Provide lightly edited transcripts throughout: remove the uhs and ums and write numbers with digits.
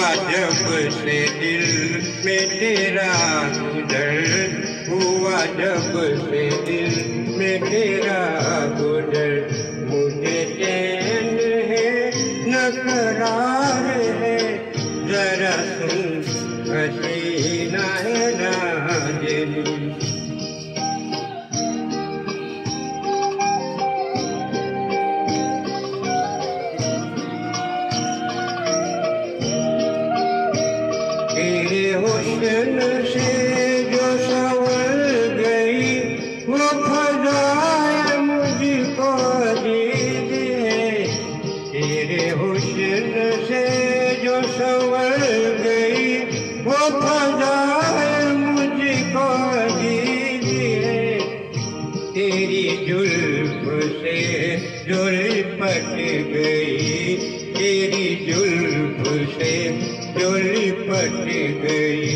जब से दिल में तेरा गुजर, हुआ जब से दिल में तेरा गुजर, मुझे चैन है न करार है, जरा सुन हसीना है नाज़नीं। तेरे हुस्न से जो संवर गई वो फ़ज़ाएं मुझको दीजिए। तेरे हुस्न से जो संवर गई वो फ़ज़ाएं मुझको दीजिए। तेरी जुल्फ़ से जो लिपट गई, तेरी जुल्फ़ से जो लिपट गई,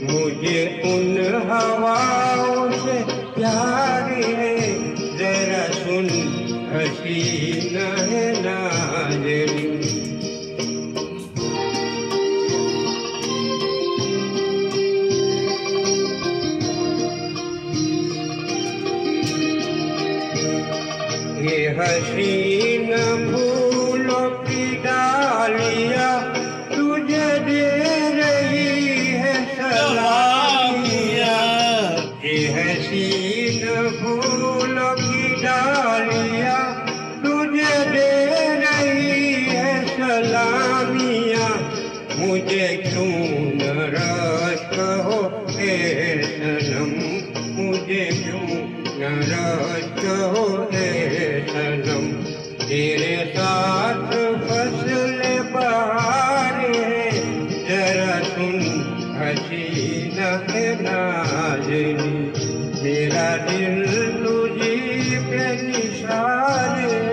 मुझे उन हवाओं से प्यार है, जरा सुन हसीना है नाज़नीं। ये हसीन फूलों की डालियाँ तुझे दे रही है सलामियाँ। ये हसीन फूलों की डालियाँ तुझे दे रही है सलामियाँ। मुझे क्यों नाराज़ कहो ए सनम, मुझे क्यों नाराज़ कहो ए सनम। तेरे साथ फसल बहार है, जरा सुन हसीना है नाज़नीं। मेरा दिल तुझी पे निसार है,